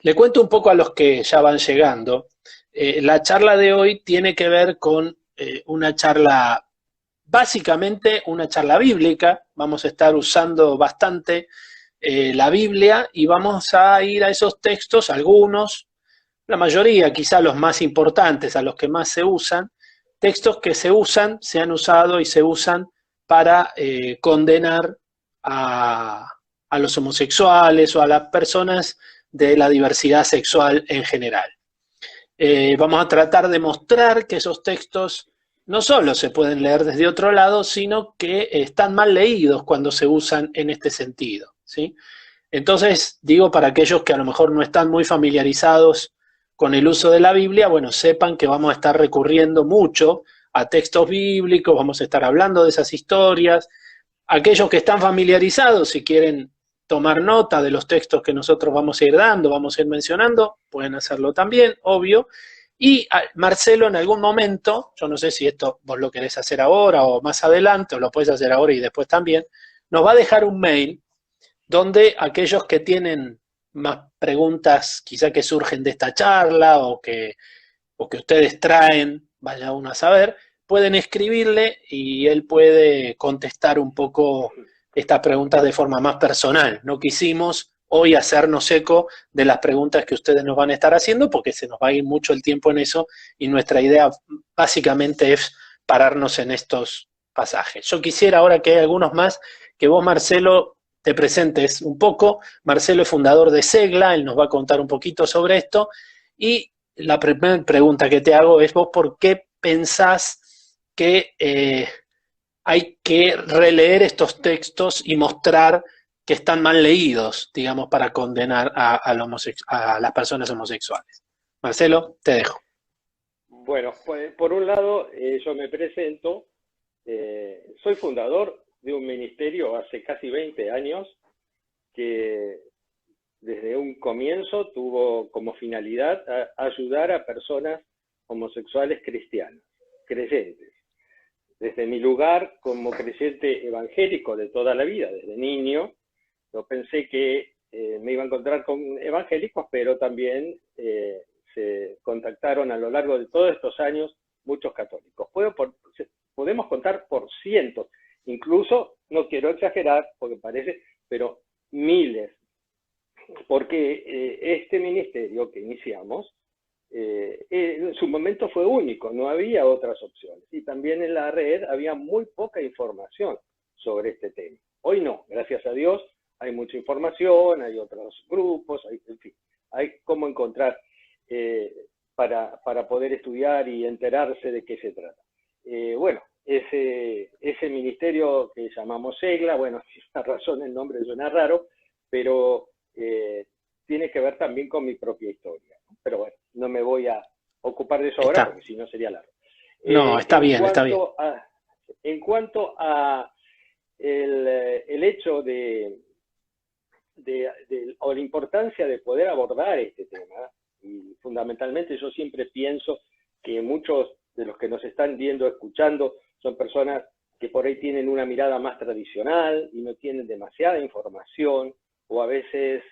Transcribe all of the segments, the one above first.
Le cuento un poco a los que ya van llegando. La charla de hoy tiene que ver con una charla, básicamente una charla bíblica. Vamos a estar usando bastante la Biblia y vamos a ir a esos textos, algunos, la mayoría, quizá los más importantes, a los que más se usan, textos que se usan, se han usado y se usan para condenar a, a los homosexuales o a las personas de la diversidad sexual en general. Vamos a tratar de mostrar que esos textos no solo se pueden leer desde otro lado, sino que están mal leídos cuando se usan en este sentido, ¿sí? Entonces, digo, para aquellos que a lo mejor no están muy familiarizados con el uso de la Biblia, bueno, sepan que vamos a estar recurriendo mucho a textos bíblicos, vamos a estar hablando de esas historias. Aquellos que están familiarizados, si quieren tomar nota de los textos que nosotros vamos a ir dando, vamos a ir mencionando, pueden hacerlo también, obvio. Y Marcelo, en algún momento, yo no sé si esto vos lo querés hacer ahora o más adelante, o lo puedes hacer ahora y después también, nos va a dejar un mail donde aquellos que tienen más preguntas quizá que surgen de esta charla o que ustedes traen, vaya uno a saber, pueden escribirle y él puede contestar un poco estas preguntas de forma más personal. No quisimos hoy hacernos eco de las preguntas que ustedes nos van a estar haciendo porque se nos va a ir mucho el tiempo en eso y nuestra idea básicamente es pararnos en estos pasajes. Yo quisiera ahora que hay algunos más, que vos, Marcelo, te presentes un poco. Marcelo es fundador de Segla, él nos va a contar un poquito sobre esto. Y la primera pregunta que te hago es vos, ¿por qué pensás que hay que releer estos textos y mostrar que están mal leídos, digamos, para condenar a las personas homosexuales? Marcelo, te dejo. Bueno, pues, por un lado, yo me presento, soy fundador de un ministerio hace casi 20 años que desde un comienzo tuvo como finalidad ayudar a personas homosexuales cristianas, creyentes. Desde mi lugar como creyente evangélico de toda la vida, desde niño, yo pensé que me iba a encontrar con evangélicos, pero también se contactaron a lo largo de todos estos años muchos católicos. Podemos contar por cientos, incluso, no quiero exagerar porque parece, pero miles, porque este ministerio que iniciamos en su momento fue único, no había otras opciones. Y también en la red había muy poca información sobre este tema. Hoy no, gracias a Dios, hay mucha información, hay otros grupos, en fin, hay cómo encontrar para poder estudiar y enterarse de qué se trata. Bueno, ese ministerio que llamamos Segla, bueno, es una razón, el nombre suena raro, pero tiene que ver también con mi propia historia, ¿no? Pero bueno, no me voy a ocupar de eso ahora Está. porque si no sería largo. No, está En bien, está bien. cuanto a, el hecho o la importancia de poder abordar este tema, y fundamentalmente yo siempre pienso que muchos de los que nos están viendo, escuchando, son personas que por ahí tienen una mirada más tradicional y no tienen demasiada información, o a veces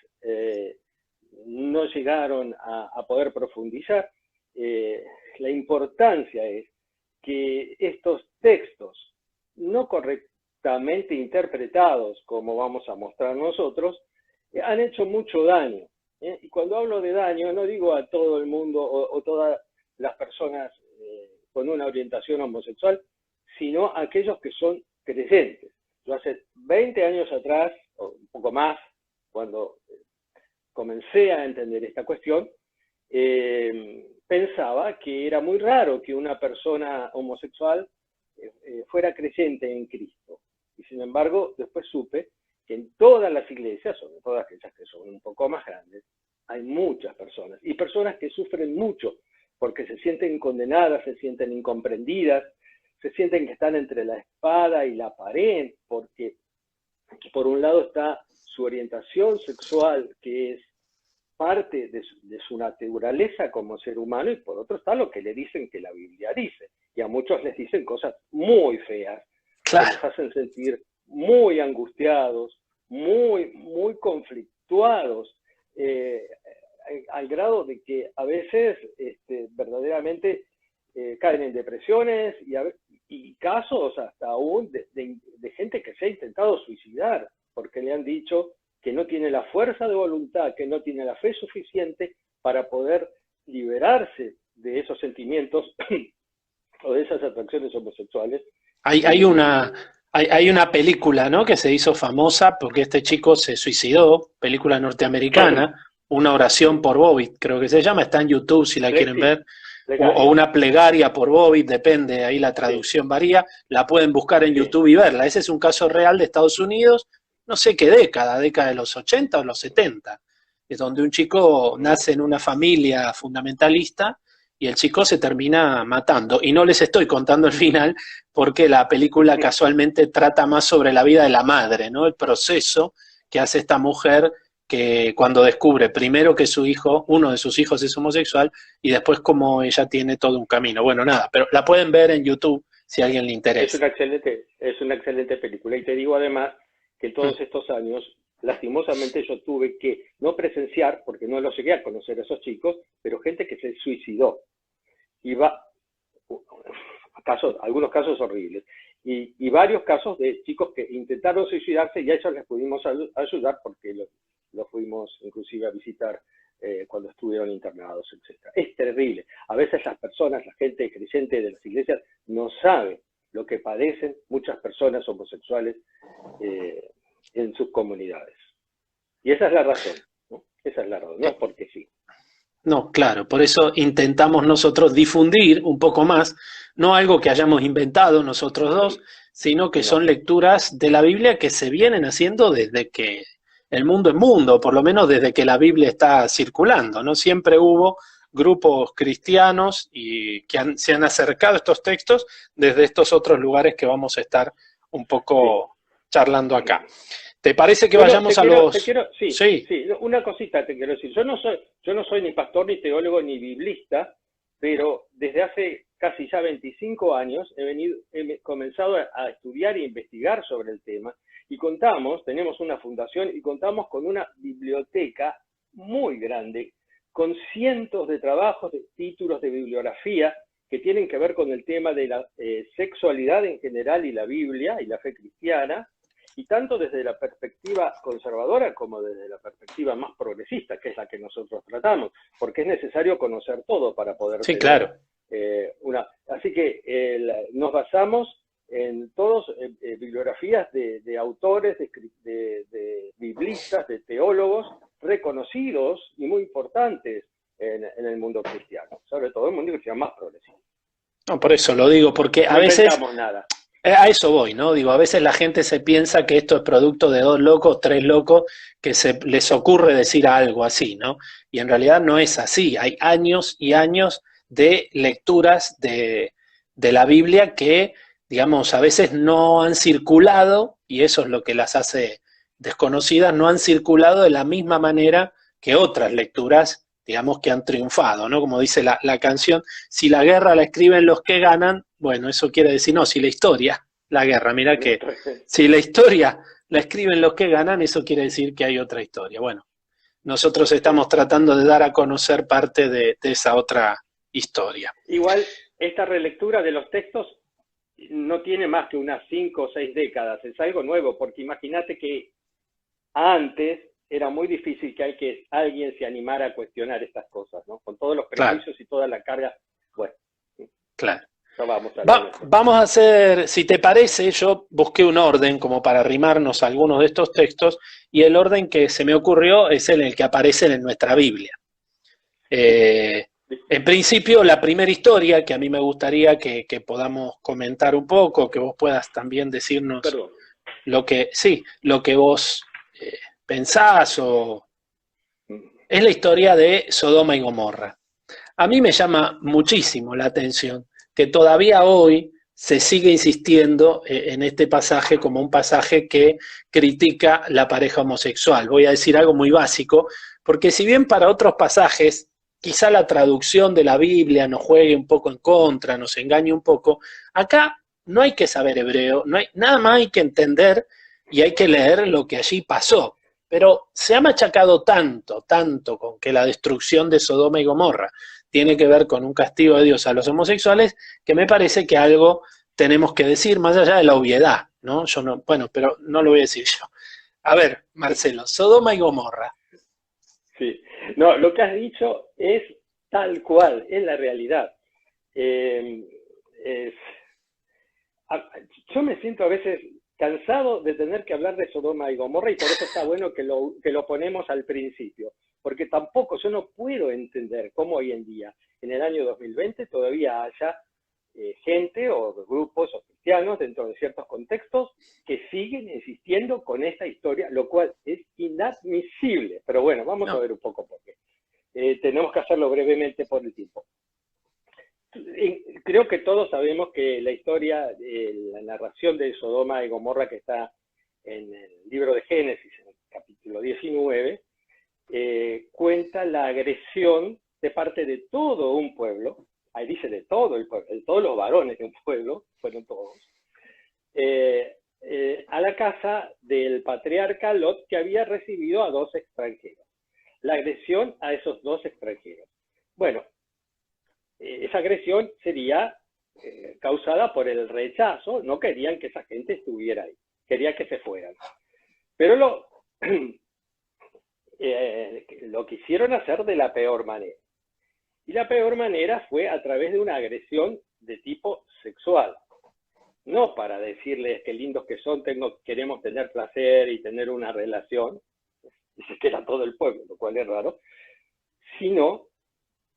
no llegaron a poder profundizar. La importancia es que estos textos no correctamente interpretados, como vamos a mostrar nosotros, han hecho mucho daño. Y cuando hablo de daño, no digo a todo el mundo o todas las personas con una orientación homosexual, sino a aquellos que son creyentes. Yo hace 20 años atrás, o un poco más, cuando comencé a entender esta cuestión, pensaba que era muy raro que una persona homosexual fuera creyente en Cristo. Y sin embargo, después supe que en todas las iglesias, sobre todo aquellas que son un poco más grandes, hay muchas personas, y personas que sufren mucho, porque se sienten condenadas, se sienten incomprendidas, se sienten que están entre la espada y la pared, porque por un lado está su orientación sexual, que es parte de su naturaleza como ser humano, y por otro está lo que le dicen que la Biblia dice. Y a muchos les dicen cosas muy feas, que Claro. los hacen sentir muy angustiados, muy conflictuados. al grado de que a veces verdaderamente caen en depresiones y casos hasta aún de gente que se ha intentado suicidar porque le han dicho que no tiene la fuerza de voluntad, que no tiene la fe suficiente para poder liberarse de esos sentimientos o de esas atracciones homosexuales. Hay una película, ¿no?, que se hizo famosa porque este chico se suicidó, película norteamericana, Una oración por Bobbitt, creo que se llama, está en YouTube si la quieren ver, o Una plegaria por Bobbitt, depende, ahí la traducción varía, la pueden buscar en YouTube y verla. Ese es un caso real de Estados Unidos, no sé qué década de los 80 o los 70, es donde un chico nace en una familia fundamentalista y el chico se termina matando. Y no les estoy contando el final porque la película casualmente trata más sobre la vida de la madre, ¿no? El proceso que hace esta mujer que cuando descubre primero que su hijo, uno de sus hijos es homosexual, y después como ella tiene todo un camino. Bueno, nada, pero la pueden ver en YouTube si a alguien le interesa. Es una excelente película. Y te digo además que en todos estos años, lastimosamente yo tuve que no presenciar, porque no los llegué a conocer a esos chicos, pero gente que se suicidó. Y algunos casos horribles. Y varios casos de chicos que intentaron suicidarse y a ellos les pudimos ayudar porque los fuimos inclusive a visitar cuando estuvieron internados, etc. Es terrible. A veces las personas, la gente creyente de las iglesias, no sabe lo que padecen muchas personas homosexuales en sus comunidades. Y esa es la razón, ¿no? Esa es la razón, no es porque sí. No, claro, por eso intentamos nosotros difundir un poco más, no algo que hayamos inventado nosotros dos, sino que son lecturas de la Biblia que se vienen haciendo desde que el mundo es mundo, por lo menos desde que la Biblia está circulando, ¿no? Siempre hubo grupos cristianos y que se han acercado a estos textos desde estos otros lugares que vamos a estar un poco charlando acá. ¿Te parece que vayamos a los...? Sí, una cosita te quiero decir. Yo no soy ni pastor, ni teólogo, ni biblista, pero desde hace casi ya 25 años he comenzado a estudiar e investigar sobre el tema y tenemos una fundación y contamos con una biblioteca muy grande, con cientos de trabajos, de títulos de bibliografía que tienen que ver con el tema de la sexualidad en general y la Biblia y la fe cristiana, y tanto desde la perspectiva conservadora como desde la perspectiva más progresista, que es la que nosotros tratamos, porque es necesario conocer todo para poder tener claro. Así que nos basamos en todas bibliografías de autores, de biblistas, de teólogos reconocidos y muy importantes en el mundo cristiano, sobre todo en el mundo cristiano más progresivo. No, por eso lo digo, porque a veces... Nada. A eso voy, ¿no? Digo, a veces la gente se piensa que esto es producto de 2 locos, 3 locos, que les ocurre decir algo así, ¿no? Y en realidad no es así. Hay años y años de lecturas de la Biblia que, digamos, a veces no han circulado, y eso es lo que las hace desconocidas, no han circulado de la misma manera que otras lecturas, digamos, que han triunfado, ¿no? Como dice la canción, si la guerra la escriben los que ganan, bueno, eso quiere decir, no, si la historia, la guerra, mira que si la historia la escriben los que ganan, eso quiere decir que hay otra historia. Bueno, nosotros estamos tratando de dar a conocer parte de esa otra historia. Igual, esta relectura de los textos no tiene más que unas 5 o 6 décadas, es algo nuevo, porque imagínate que antes era muy difícil que alguien se animara a cuestionar estas cosas, ¿no? Con todos los prejuicios y toda la carga. Bueno, claro. Vamos a hacer, si te parece, yo busqué un orden como para arrimarnos a algunos de estos textos, y el orden que se me ocurrió es el que aparece en nuestra Biblia. En principio, la primera historia que a mí me gustaría que podamos comentar un poco, que vos puedas también decirnos lo que vos pensás, es la historia de Sodoma y Gomorra. A mí me llama muchísimo la atención que todavía hoy se sigue insistiendo en este pasaje como un pasaje que critica la pareja homosexual. Voy a decir algo muy básico, porque si bien para otros pasajes quizá la traducción de la Biblia nos juegue un poco en contra, nos engañe un poco, acá no hay que saber hebreo, nada más hay que entender y hay que leer lo que allí pasó. Pero se ha machacado tanto con que la destrucción de Sodoma y Gomorra tiene que ver con un castigo de Dios a los homosexuales, que me parece que algo tenemos que decir, más allá de la obviedad, ¿no? Yo no, bueno, pero no lo voy a decir yo. A ver, Marcelo, Sodoma y Gomorra. Sí, no, lo que has dicho es tal cual, es la realidad. Eh, es, yo me siento a veces cansado de tener que hablar de Sodoma y Gomorra y por eso está bueno que lo ponemos al principio, porque tampoco yo no puedo entender cómo hoy en día, en el año 2020, todavía haya gente o grupos o cristianos dentro de ciertos contextos que siguen insistiendo con esta historia, lo cual es inadmisible. Pero bueno, vamos a ver un poco por qué. Tenemos que hacerlo brevemente por el tiempo. Creo que todos sabemos que la historia, la narración de Sodoma y Gomorra que está en el libro de Génesis, en el capítulo 19, cuenta la agresión de parte de todo un pueblo, ahí dice de todo el pueblo, de todos los varones de un pueblo, fueron todos, a la casa del patriarca Lot, que había recibido a 2 extranjeros. La agresión a esos 2 extranjeros. Bueno, esa agresión sería causada por el rechazo, no querían que esa gente estuviera ahí, querían que se fueran. Pero lo quisieron hacer de la peor manera. Y la peor manera fue a través de una agresión de tipo sexual. No para decirles qué lindos que son, queremos tener placer y tener una relación, dice que era todo el pueblo, lo cual es raro, sino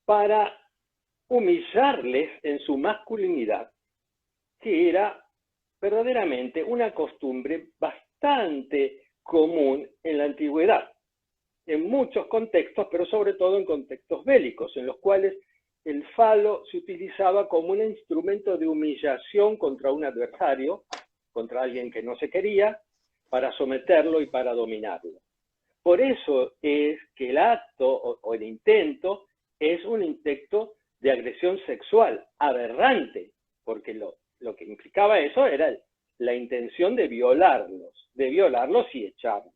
para humillarles en su masculinidad, que era verdaderamente una costumbre bastante común en la antigüedad, en muchos contextos, pero sobre todo en contextos bélicos, en los cuales el falo se utilizaba como un instrumento de humillación contra un adversario, contra alguien que no se quería, para someterlo y para dominarlo. Por eso es que el acto o el intento es un intento de agresión sexual aberrante, porque lo que implicaba eso era la intención de violarlos y echarlos.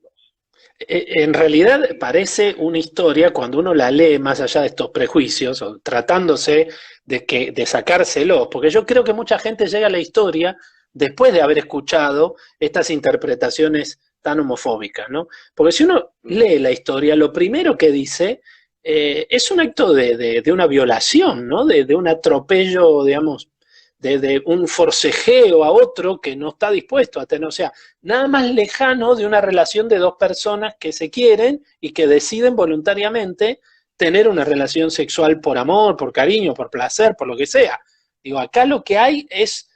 En realidad parece una historia, cuando uno la lee más allá de estos prejuicios, o tratándose de sacárselos, porque yo creo que mucha gente llega a la historia después de haber escuchado estas interpretaciones tan homofóbicas, ¿no? Porque si uno lee la historia, lo primero que dice es un acto de una violación, ¿no? De un atropello, digamos, de un forcejeo a otro que no está dispuesto a tener, o sea, nada más lejano de una relación de 2 personas que se quieren y que deciden voluntariamente tener una relación sexual por amor, por cariño, por placer, por lo que sea. Digo, acá lo que hay es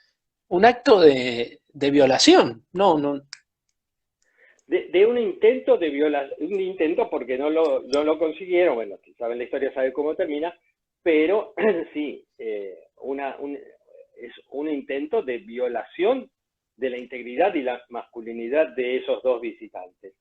un acto de violación, no. De un intento de violación, un intento porque no lo consiguieron, bueno, si saben la historia saben cómo termina, pero sí, es un intento de violación de la integridad y la masculinidad de esos 2 visitantes.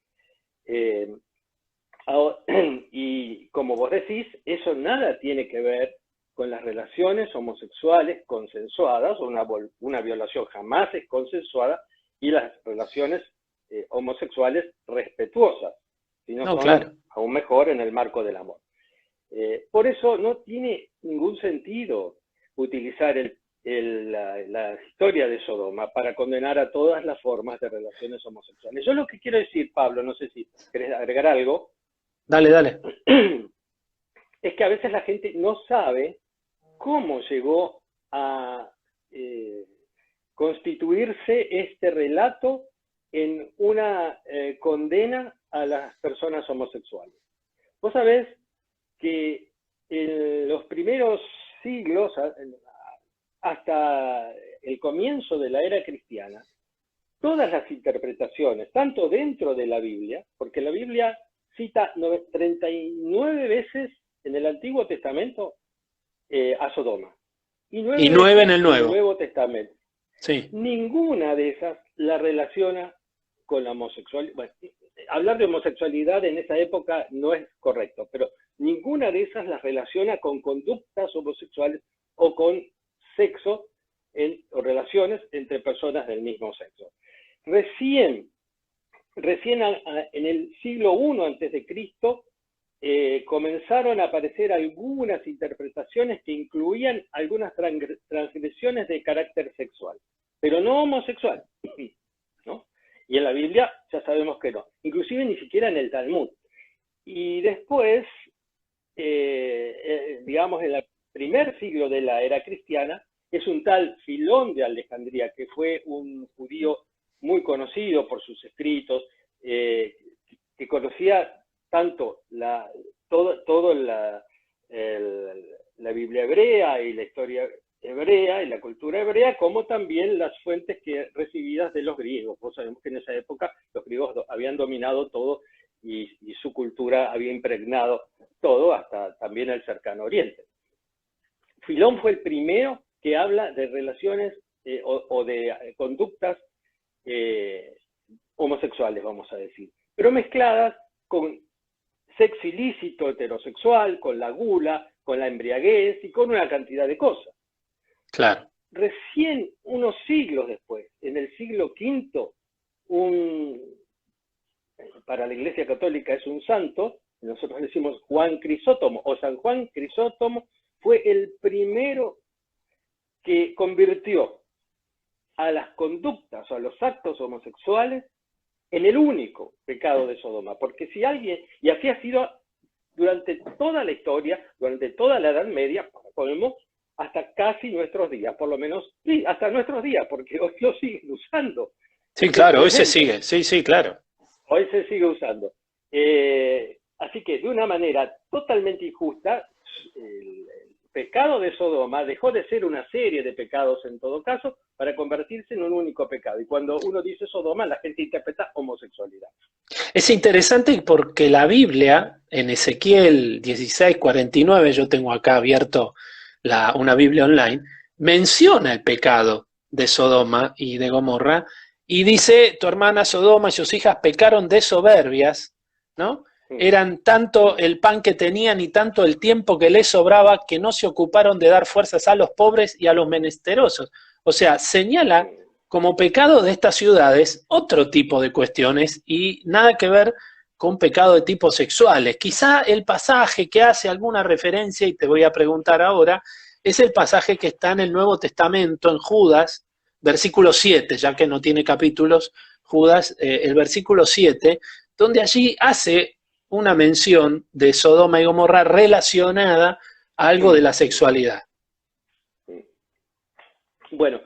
Y como vos decís, eso nada tiene que ver con las relaciones homosexuales consensuadas, una violación jamás es consensuada, y las relaciones homosexuales respetuosas, sino son claro. aún mejor en el marco del amor. Por eso no tiene ningún sentido utilizar la historia de Sodoma para condenar a todas las formas de relaciones homosexuales. Yo lo que quiero decir, Pablo, no sé si querés agregar algo. Dale. Es que a veces la gente no sabe cómo llegó a constituirse este relato en una condena a las personas homosexuales. Vos sabés que en los primeros siglos, hasta el comienzo de la era cristiana, todas las interpretaciones, tanto dentro de la Biblia, porque la Biblia cita 39 veces en el Antiguo Testamento a Sodoma, y 9 en el Nuevo Testamento. Sí. Ninguna de esas la relaciona con la homosexualidad. Bueno, hablar de homosexualidad en esa época no es correcto, pero ninguna de esas las relaciona con conductas homosexuales o con sexo o relaciones entre personas del mismo sexo. Recién recién en el siglo I antes de Cristo comenzaron a aparecer algunas interpretaciones que incluían algunas transgresiones de carácter sexual, pero no homosexual, ¿no? Y en la Biblia ya sabemos que no, inclusive ni siquiera en el Talmud. Y después, digamos, en el primer siglo de la era cristiana, es un tal Filón de Alejandría, que fue un judío muy conocido por sus escritos, que conocía tanto todo la Biblia hebrea y la historia hebrea y la cultura hebrea, como también las fuentes recibidas de los griegos. Pues sabemos que en esa época los griegos habían dominado todo y su cultura había impregnado todo, hasta también el cercano oriente. Filón fue el primero que habla de relaciones o de conductas homosexuales, vamos a decir, pero mezcladas con sexo ilícito heterosexual, con la gula, con la embriaguez y con una cantidad de cosas. Claro. Recién unos siglos después, en el siglo V, para la Iglesia Católica es un santo, nosotros decimos Juan Crisóstomo o San Juan Crisóstomo, fue el primero que convirtió a las conductas o a los actos homosexuales en el único pecado de Sodoma, porque si alguien, y así ha sido durante toda la historia, durante toda la Edad Media, podemos hasta casi nuestros días, por lo menos, sí, hasta nuestros días, porque hoy lo siguen usando. Sí, claro, hoy se sigue, sí, claro. Hoy se sigue usando. Así que de una manera totalmente injusta, el pecado de Sodoma dejó de ser una serie de pecados en todo caso para convertirse en un único pecado. Y cuando uno dice Sodoma, la gente interpreta homosexualidad. Es interesante porque la Biblia, en Ezequiel 16:49, yo tengo acá abierto una Biblia online, menciona el pecado de Sodoma y de Gomorra, y dice, tu hermana Sodoma y sus hijas pecaron de soberbias, ¿no? Eran tanto el pan que tenían y tanto el tiempo que les sobraba que no se ocuparon de dar fuerzas a los pobres y a los menesterosos. O sea, señala como pecado de estas ciudades otro tipo de cuestiones y nada que ver con pecado de tipo sexuales. Quizá el pasaje que hace alguna referencia, y te voy a preguntar ahora, es el pasaje que está en el Nuevo Testamento, en Judas, versículo 7, ya que no tiene capítulos, Judas, el versículo 7, donde allí hace una mención de Sodoma y Gomorra relacionada a algo de la sexualidad. Bueno,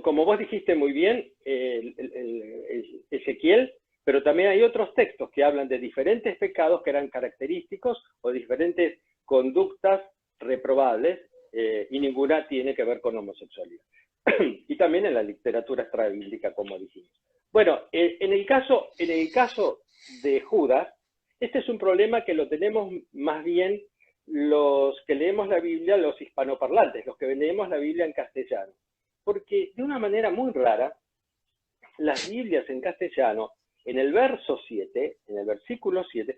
como vos dijiste muy bien, Ezequiel, pero también hay otros textos que hablan de diferentes pecados que eran característicos o diferentes conductas reprobables, y ninguna tiene que ver con homosexualidad. Y también en la literatura extrabíblica, como dijimos. Bueno, en el caso de Judas, este es un problema que lo tenemos más bien los que leemos la Biblia, los hispanoparlantes, los que leemos la Biblia en castellano. Porque de una manera muy rara, las Biblias en castellano, en el verso 7, en el versículo 7,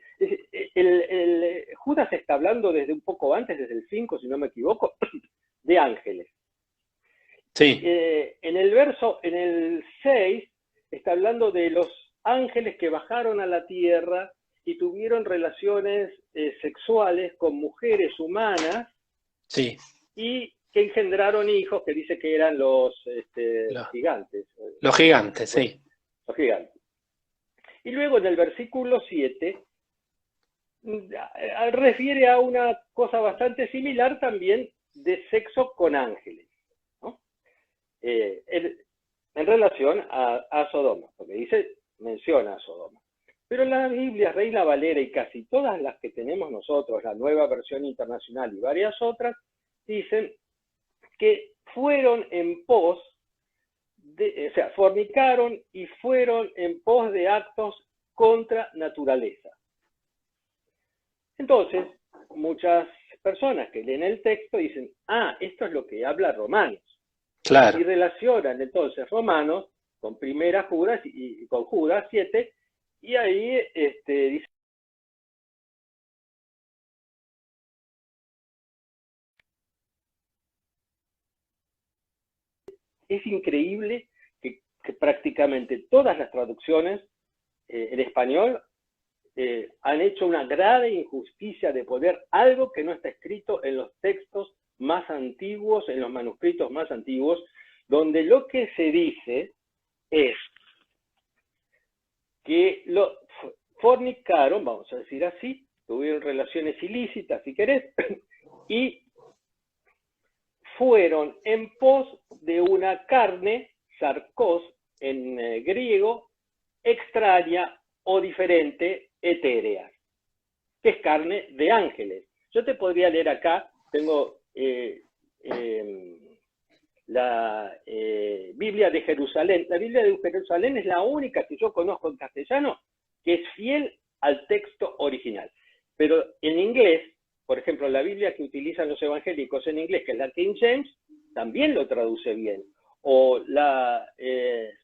Judas está hablando desde un poco antes, desde el 5, si no me equivoco, de ángeles. Sí. En el 6, está hablando de los ángeles que bajaron a la tierra y tuvieron relaciones sexuales con mujeres humanas, sí, y que engendraron hijos que dice que eran los gigantes. Los gigantes, bueno, sí. Los gigantes. Y luego en el versículo 7 refiere a una cosa bastante similar también de sexo con ángeles, ¿no? En relación a Sodoma, porque menciona a Sodoma. Pero la Biblia, Reina Valera y casi todas las que tenemos nosotros, la Nueva Versión Internacional y varias otras, dicen que fueron en pos o sea, fornicaron y fueron en pos de actos contra naturaleza. Entonces, muchas personas que leen el texto dicen, esto es lo que habla Romanos. Claro. Y relacionan entonces Romanos con Primera Judas y con Judas 7, y ahí dice, es increíble que prácticamente todas las traducciones en español han hecho una grave injusticia de poner algo que no está escrito en los textos más antiguos, en los manuscritos más antiguos, donde lo que se dice es que fornicaron, vamos a decir así, tuvieron relaciones ilícitas, si querés, y fueron en pos de una carne, sarcos en griego, extraña o diferente, etérea, que es carne de ángeles. Yo te podría leer acá, tengo la Biblia de Jerusalén. La Biblia de Jerusalén es la única que yo conozco en castellano que es fiel al texto original. Pero en inglés, por ejemplo, la Biblia que utilizan los evangélicos en inglés, que es la King James, también lo traduce bien. O la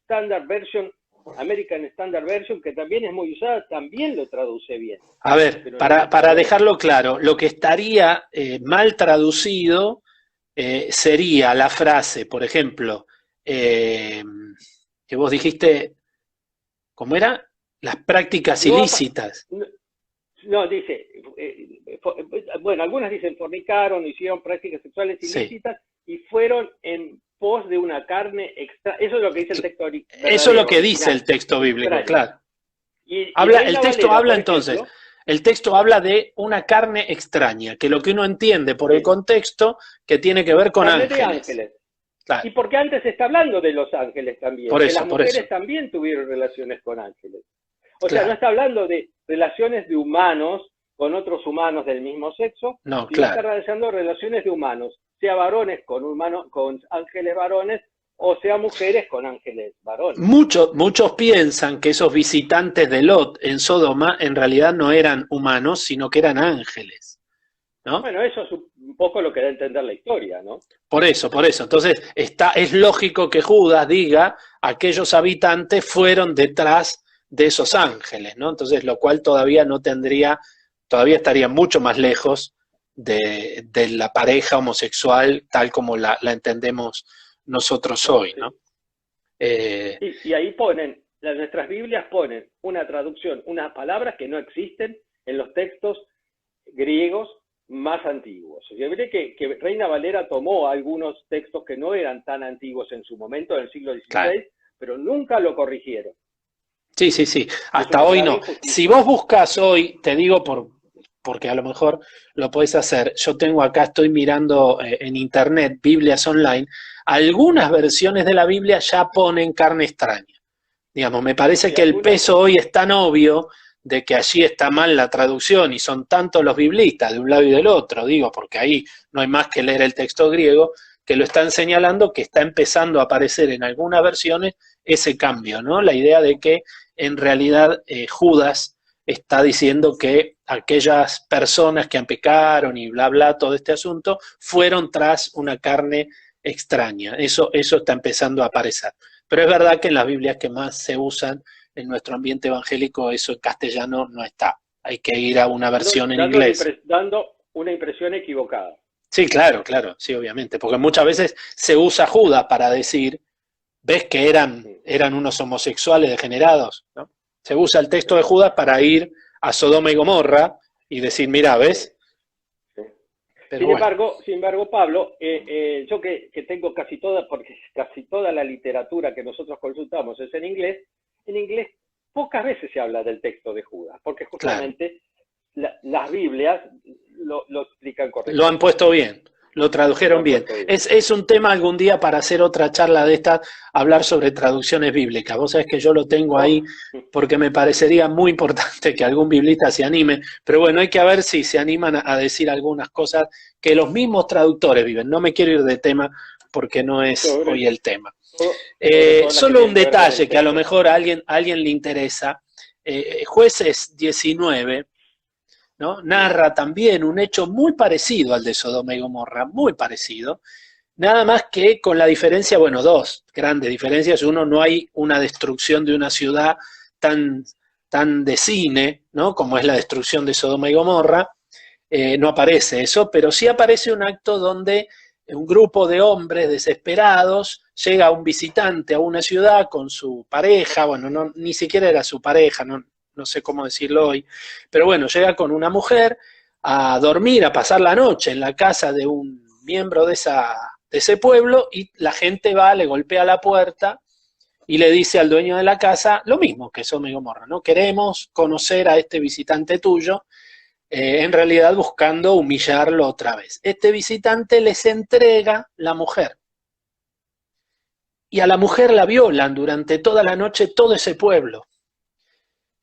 Standard Version, American Standard Version, que también es muy usada, también lo traduce bien. A ver, para dejarlo claro, lo que estaría mal traducido sería la frase, por ejemplo, que vos dijiste, ¿cómo era? Las prácticas ilícitas. No, dice, bueno, algunas dicen fornicaron, hicieron prácticas sexuales ilícitas y fueron en pos de una carne extra. Eso es lo que dice el texto original. Eso es lo que dice el texto bíblico, claro. El texto habla entonces, el texto habla de una carne extraña, que lo que uno entiende por el contexto, que tiene que ver con ángeles. Claro. Y porque antes se está hablando de los ángeles también, por eso, que las mujeres también tuvieron relaciones con ángeles. O sea, no está hablando de relaciones de humanos con otros humanos del mismo sexo, no, sino está realizando relaciones de humanos, sea varones con ángeles varones, o sea mujeres con ángeles varones. Muchos piensan que esos visitantes de Lot en Sodoma en realidad no eran humanos, sino que eran ángeles, ¿no? Bueno, eso es un poco lo que da a entender la historia, ¿no? Por eso. Entonces, es lógico que Judas diga, aquellos habitantes fueron detrás de esos ángeles, ¿no? Entonces, lo cual todavía estaría mucho más lejos de la pareja homosexual tal como la entendemos nosotros hoy, ¿no? Y ahí ponen, nuestras Biblias ponen una traducción, unas palabras que no existen en los textos griegos más antiguos. Yo creo que Reina Valera tomó algunos textos que no eran tan antiguos en su momento, en el siglo XVI, claro, pero nunca lo corrigieron. Sí, hasta hoy no. Si vos buscas hoy, te digo porque a lo mejor lo podés hacer, yo tengo acá, estoy mirando en internet, Biblias online, algunas versiones de la Biblia ya ponen carne extraña. Digamos, me parece que el peso hoy es tan obvio de que allí está mal la traducción y son tantos los biblistas de un lado y del otro, digo, porque ahí no hay más que leer el texto griego, que lo están señalando, que está empezando a aparecer en algunas versiones ese cambio, ¿no? La idea de que en realidad Judas está diciendo que aquellas personas que han pecaron y bla bla, todo este asunto, fueron tras una carne extraña. Eso está empezando a aparecer. Pero es verdad que en las Biblias que más se usan en nuestro ambiente evangélico, eso en castellano no está. Hay que ir a una versión en inglés. Dando una impresión equivocada. Sí, claro, sí, obviamente. Porque muchas veces se usa Judas para decir, ves que eran unos homosexuales degenerados, ¿no? Se usa el texto de Judas para ir a Sodoma y Gomorra y decir, mira, ¿ves? Sin embargo, Pablo, yo que tengo porque casi toda la literatura que nosotros consultamos es en inglés pocas veces se habla del texto de Judas, porque justamente las Biblias lo explican correctamente. Lo han puesto bien. Lo tradujeron bien. Es un tema algún día para hacer otra charla de esta, hablar sobre traducciones bíblicas. Vos sabés que yo lo tengo ahí porque me parecería muy importante que algún biblista se anime, pero bueno, hay que ver si se animan a decir algunas cosas que los mismos traductores viven. No me quiero ir de tema porque no es hoy el tema. Solo un detalle que a lo mejor a alguien le interesa. Jueces 19... ¿no? Narra también un hecho muy parecido al de Sodoma y Gomorra, muy parecido, nada más que con la diferencia, bueno, dos grandes diferencias. Uno, no hay una destrucción de una ciudad tan de cine, ¿no? Como es la destrucción de Sodoma y Gomorra, no aparece eso, pero sí aparece un acto donde un grupo de hombres desesperados, llega un visitante a una ciudad con su pareja, bueno, no, ni siquiera era su pareja, no sé cómo decirlo hoy, pero bueno, llega con una mujer a dormir, a pasar la noche en la casa de un miembro de ese pueblo, y la gente va, le golpea la puerta y le dice al dueño de la casa lo mismo que Sodoma y Gomorra, ¿no? Queremos conocer a este visitante tuyo, en realidad buscando humillarlo otra vez. Este visitante les entrega la mujer, y a la mujer la violan durante toda la noche todo ese pueblo.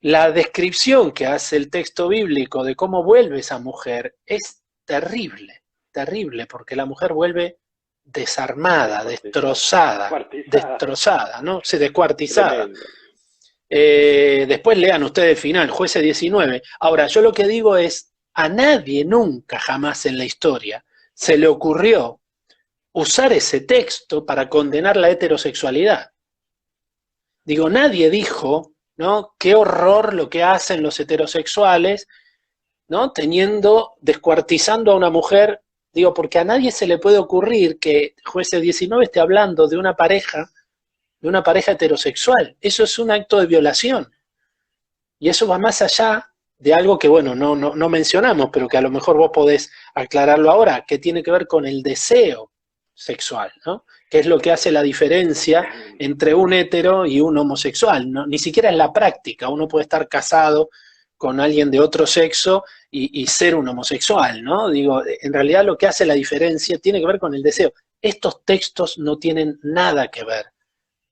La descripción que hace el texto bíblico de cómo vuelve esa mujer es terrible, terrible, porque la mujer vuelve desarmada, destrozada, ¿no? Se descuartizada. Después lean ustedes el final, Jueces 19. Ahora, yo lo que digo es, a nadie nunca jamás en la historia se le ocurrió usar ese texto para condenar la heterosexualidad. Digo, nadie dijo, ¿no?, qué horror lo que hacen los heterosexuales, ¿no?, descuartizando a una mujer. Digo, porque a nadie se le puede ocurrir que Jueces 19 esté hablando de una pareja heterosexual. Eso es un acto de violación. Y eso va más allá de algo que, bueno, no mencionamos, pero que a lo mejor vos podés aclararlo ahora, que tiene que ver con el deseo sexual, ¿no? Que es lo que hace la diferencia entre un hetero y un homosexual, ¿no? Ni siquiera es la práctica. Uno puede estar casado con alguien de otro sexo y ser un homosexual, ¿no? Digo, en realidad lo que hace la diferencia tiene que ver con el deseo. Estos textos no tienen nada que ver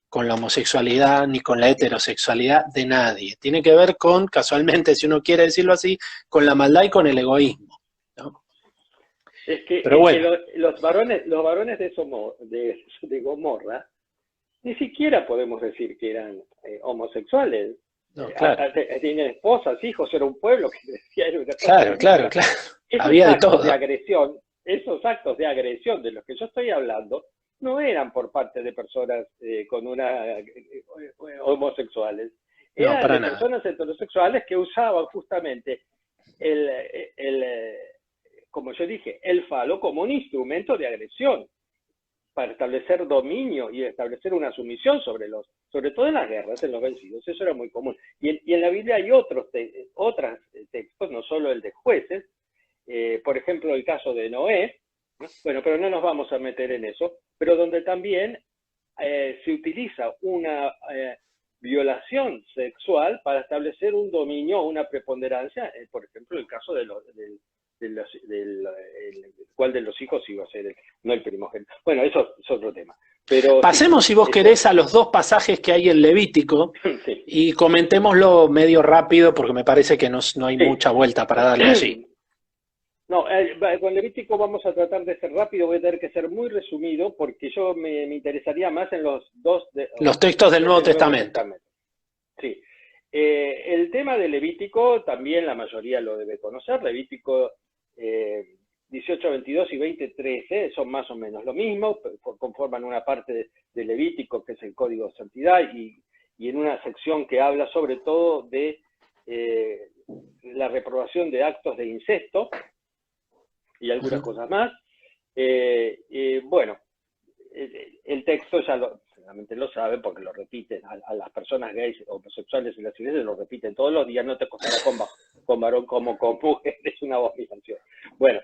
con la homosexualidad ni con la heterosexualidad de nadie. Tiene que ver con, casualmente, si uno quiere decirlo así, con la maldad y con el egoísmo, ¿no? Pero bueno, los varones de Gomorra ni siquiera podemos decir que eran homosexuales. No, claro. Tienen esposas, hijos, era un pueblo que decía era una cosa. Claro. Había de todo. Esos actos de agresión de los que yo estoy hablando no eran por parte de personas homosexuales. Eran de personas heterosexuales que usaban justamente como yo dije, el falo como un instrumento de agresión para establecer dominio y establecer una sumisión sobre todo en las guerras, en los vencidos. Eso era muy común. Y en la Biblia hay otros textos, no solo el de Jueces, por ejemplo, el caso de Noé, ¿no? Bueno, pero no nos vamos a meter en eso, pero donde también se utiliza una violación sexual para establecer un dominio o una preponderancia, por ejemplo, el caso cuál de los hijos iba a ser no el primogénito. Bueno, eso es otro tema. Pero pasemos, si vos querés, a los dos pasajes que hay en Levítico, sí, y comentémoslo medio rápido porque me parece que no hay mucha vuelta para darle allí. No, con Levítico vamos a tratar de ser rápido, voy a tener que ser muy resumido porque yo me interesaría más en los textos del Nuevo Testamento. Sí. El tema de Levítico también la mayoría lo debe conocer. Levítico 18:22 y 20:13 son más o menos lo mismo, conforman una parte de Levítico que es el Código de Santidad y en una sección que habla sobre todo de la reprobación de actos de incesto y algunas cosas más. Bueno, el texto seguramente lo saben porque lo repiten a las personas gays o homosexuales en las iglesias, lo repiten todos los días, no te costará con varón como con mujer, es una abominación. Bueno,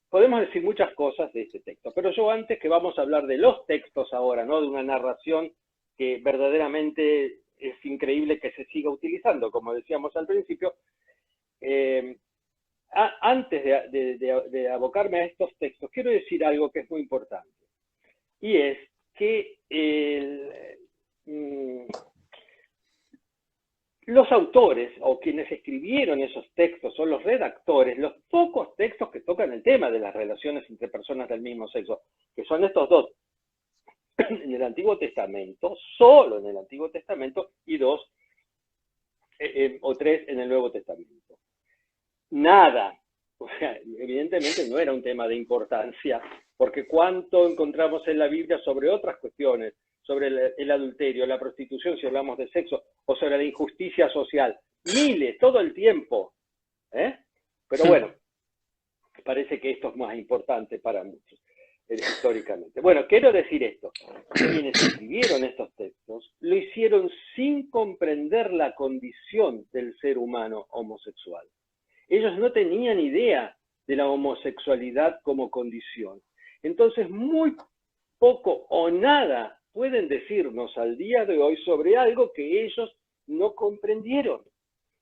podemos decir muchas cosas de este texto, pero yo antes que vamos a hablar de los textos ahora, ¿no?, de una narración que verdaderamente es increíble que se siga utilizando, como decíamos al principio, antes de abocarme a estos textos, quiero decir algo que es muy importante, y es que los autores, o quienes escribieron esos textos, son los redactores, los pocos textos que tocan el tema de las relaciones entre personas del mismo sexo, que son estos dos, en el Antiguo Testamento, solo en el Antiguo Testamento, y dos o tres en el Nuevo Testamento. Nada, o sea, evidentemente no era un tema de importancia, porque cuánto encontramos en la Biblia sobre otras cuestiones, sobre el adulterio, la prostitución, si hablamos de sexo, o sobre la injusticia social. Miles, todo el tiempo. Pero bueno, parece que esto es más importante para muchos, históricamente. Bueno, quiero decir esto. Quienes escribieron estos textos lo hicieron sin comprender la condición del ser humano homosexual. Ellos no tenían idea de la homosexualidad como condición. Entonces, muy poco o nada pueden decirnos al día de hoy sobre algo que ellos no comprendieron.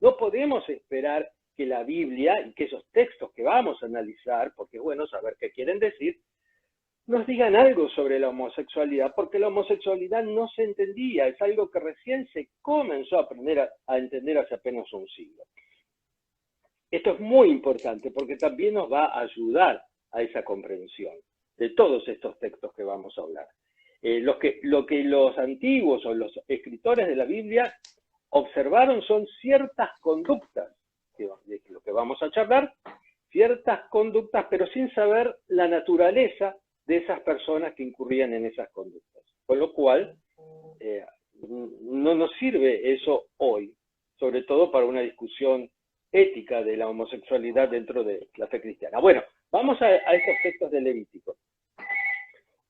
No podemos esperar que la Biblia y que esos textos que vamos a analizar, porque es bueno saber qué quieren decir, nos digan algo sobre la homosexualidad, porque la homosexualidad no se entendía, es algo que recién se comenzó a aprender a entender hace apenas un siglo. Esto es muy importante porque también nos va a ayudar a esa comprensión de todos estos textos que vamos a hablar. Lo que los antiguos o los escritores de la Biblia observaron son ciertas conductas, de lo que vamos a charlar, ciertas conductas, pero sin saber la naturaleza de esas personas que incurrían en esas conductas. Con lo cual, no nos sirve eso hoy, sobre todo para una discusión ética de la homosexualidad dentro de la fe cristiana. Bueno, vamos a esos textos de Levítico.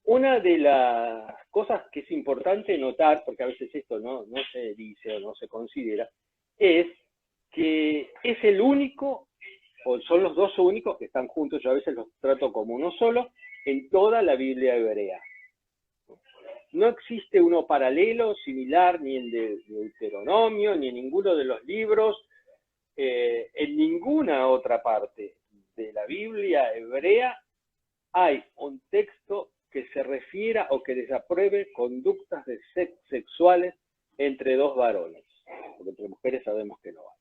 Una de las cosas que es importante notar, porque a veces esto no se dice o no se considera, es que es el único, o son los dos únicos que están juntos, yo a veces los trato como uno solo, en toda la Biblia hebrea. No existe uno paralelo, similar, ni en Deuteronomio, ni en ninguno de los libros, en ninguna otra parte de la Biblia hebrea hay un texto que se refiera o que desapruebe conductas sexuales entre dos varones, porque entre mujeres sabemos que no hay.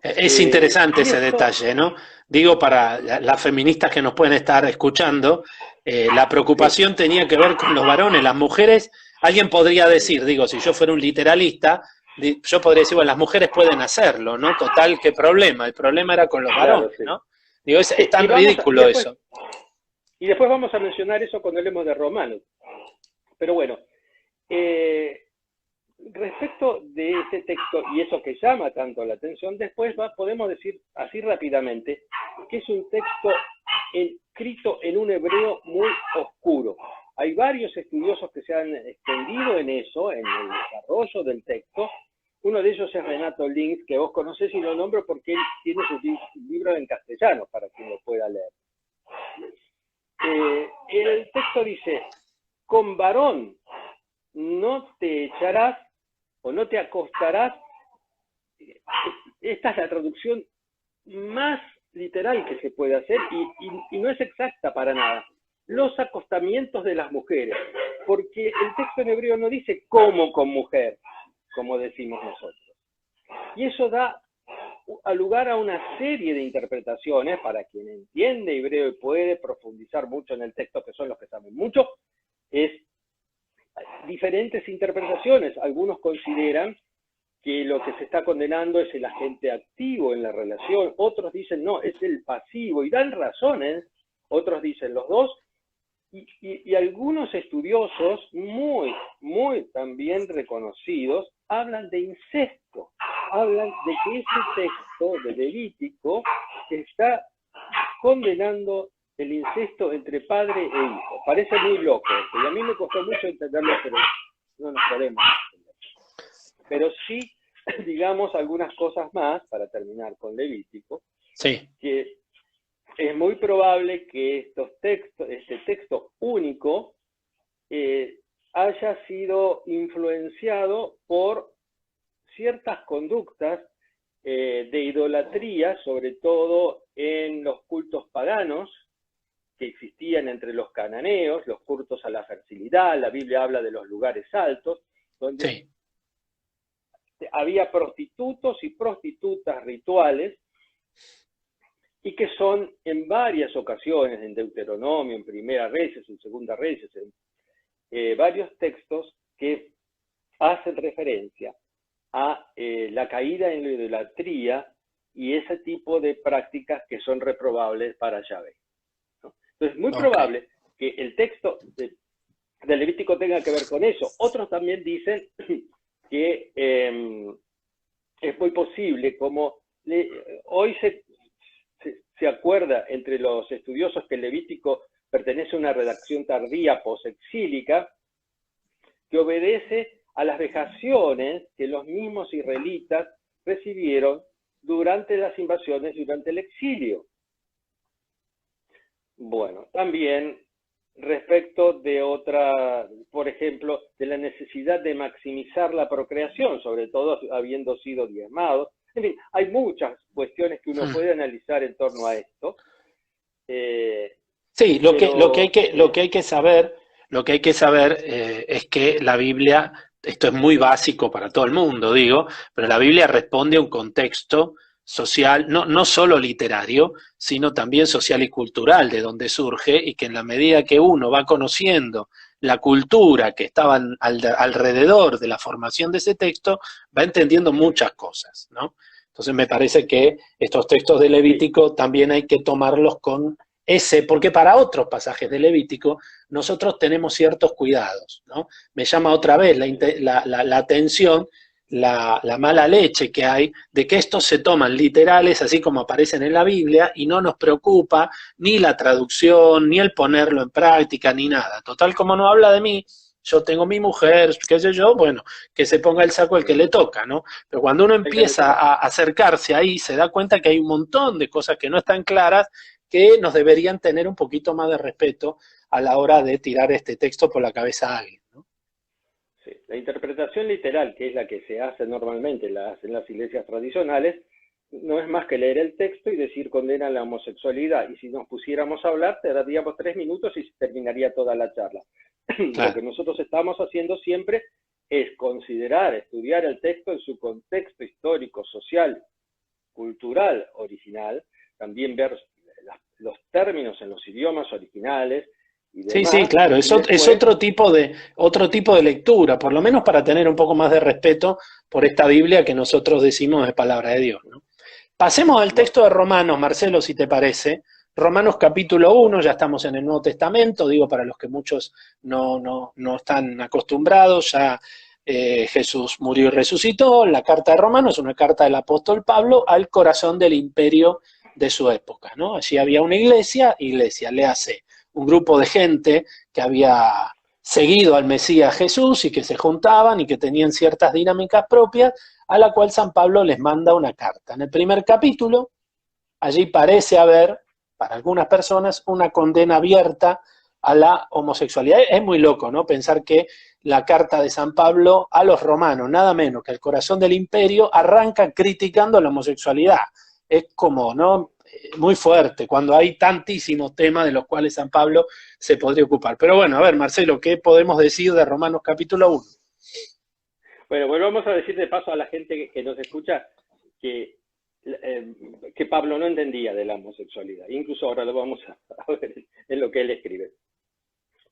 Es interesante ese detalle, ¿no? Digo, para las feministas que nos pueden estar escuchando, la preocupación tenía que ver con los varones. Las mujeres, alguien podría decir, digo, si yo fuera un literalista, yo podría decir, bueno, las mujeres pueden hacerlo, ¿no? Total, ¿qué problema? El problema era con los varones, claro, sí, ¿no? Digo, es tan ridículo eso. Y después vamos a mencionar eso cuando hablemos de Romanos. Pero bueno, respecto de ese texto y eso que llama tanto la atención, después podemos decir así rápidamente que es un texto escrito en un hebreo muy oscuro. Hay varios estudiosos que se han extendido en eso, en el desarrollo del texto. Uno de ellos es Renato Links, que vos conocés y lo nombro porque él tiene su libro en castellano para quien lo pueda leer. El texto dice, con varón no te echarás o no te acostarás. Esta es la traducción más literal que se puede hacer y no es exacta para nada. Los acostamientos de las mujeres, porque el texto en hebreo no dice cómo con mujer, como decimos nosotros. Y eso da lugar a una serie de interpretaciones para quien entiende hebreo y puede profundizar mucho en el texto, que son los que saben mucho, es diferentes interpretaciones. Algunos consideran que lo que se está condenando es el agente activo en la relación, otros dicen no, es el pasivo, y dan razones, otros dicen los dos, y algunos estudiosos muy también reconocidos hablan de incesto, hablan de que ese texto de Levítico está condenando el incesto entre padre e hijo. Parece muy loco, y a mí me costó mucho entenderlo, pero no nos podemos entender. Pero sí, digamos algunas cosas más, para terminar con Levítico, sí, que es muy probable que este texto único haya sido influenciado por ciertas conductas de idolatría, sobre todo en los cultos paganos que existían entre los cananeos, los cultos a la fertilidad. La Biblia habla de los lugares altos, donde sí, había prostitutos y prostitutas rituales, y que son en varias ocasiones, en Deuteronomio, en Primera Reyes, en Segunda Reyes, en varios textos que hacen referencia a la caída en la idolatría y ese tipo de prácticas que son reprobables para Yahvé, ¿no? Entonces, es muy probable que el texto de Levítico tenga que ver con eso. Otros también dicen que es muy posible, como hoy se se acuerda entre los estudiosos que el Levítico pertenece a una redacción tardía posexílica que obedece a las vejaciones que los mismos israelitas recibieron durante las invasiones, durante el exilio. Bueno, también respecto de otra, por ejemplo, de la necesidad de maximizar la procreación, sobre todo habiendo sido diezmados. En fin, hay muchas cuestiones que uno puede analizar en torno a esto. Sí, lo que hay que saber, es que la Biblia, esto es muy básico para todo el mundo, digo, pero la Biblia responde a un contexto social, no solo literario, sino también social y cultural, de donde surge, y que en la medida que uno va conociendo la cultura que estaba alrededor de la formación de ese texto, va entendiendo muchas cosas, ¿no? Entonces me parece que estos textos de Levítico también hay que tomarlos con porque para otros pasajes de Levítico nosotros tenemos ciertos cuidados, ¿no? Me llama otra vez la atención la mala leche que hay de que estos se toman literales así como aparecen en la Biblia y no nos preocupa ni la traducción, ni el ponerlo en práctica, ni nada. Total, como no habla de mí, yo tengo mi mujer, qué sé yo, bueno, que se ponga el saco el que le toca, ¿no? Pero cuando uno empieza a acercarse ahí, se da cuenta que hay un montón de cosas que no están claras, que nos deberían tener un poquito más de respeto a la hora de tirar este texto por la cabeza a alguien, ¿no? Sí. La interpretación literal, que es la que se hace normalmente en las iglesias tradicionales, no es más que leer el texto y decir condena la homosexualidad. Y si nos pusiéramos a hablar, te daríamos 3 minutos y terminaría toda la charla. Claro. Lo que nosotros estamos haciendo siempre es considerar, estudiar el texto en su contexto histórico, social, cultural original, también ver los términos en los idiomas originales y demás. Sí, claro, es otro tipo de lectura, por lo menos para tener un poco más de respeto por esta Biblia que nosotros decimos es palabra de Dios, ¿no? Pasemos al texto de Romanos, Marcelo, si te parece. Romanos capítulo 1, ya estamos en el Nuevo Testamento, digo para los que muchos no están acostumbrados, ya Jesús murió y resucitó. La carta de Romanos es una carta del apóstol Pablo al corazón del imperio de su época, ¿no? Allí había una iglesia, le hace un grupo de gente que había seguido al Mesías Jesús y que se juntaban y que tenían ciertas dinámicas propias, a la cual San Pablo les manda una carta. En el primer capítulo, allí parece haber, para algunas personas, una condena abierta a la homosexualidad. Es muy loco, ¿no? Pensar que la carta de San Pablo a los romanos, nada menos que el corazón del imperio, arranca criticando la homosexualidad. Es como, ¿no? Muy fuerte, cuando hay tantísimos temas de los cuales San Pablo se podría ocupar. Pero bueno, a ver, Marcelo, ¿qué podemos decir de Romanos capítulo 1? Bueno, volvamos a decir de paso a la gente que nos escucha que Pablo no entendía de la homosexualidad. Incluso ahora lo vamos a ver en lo que él escribe.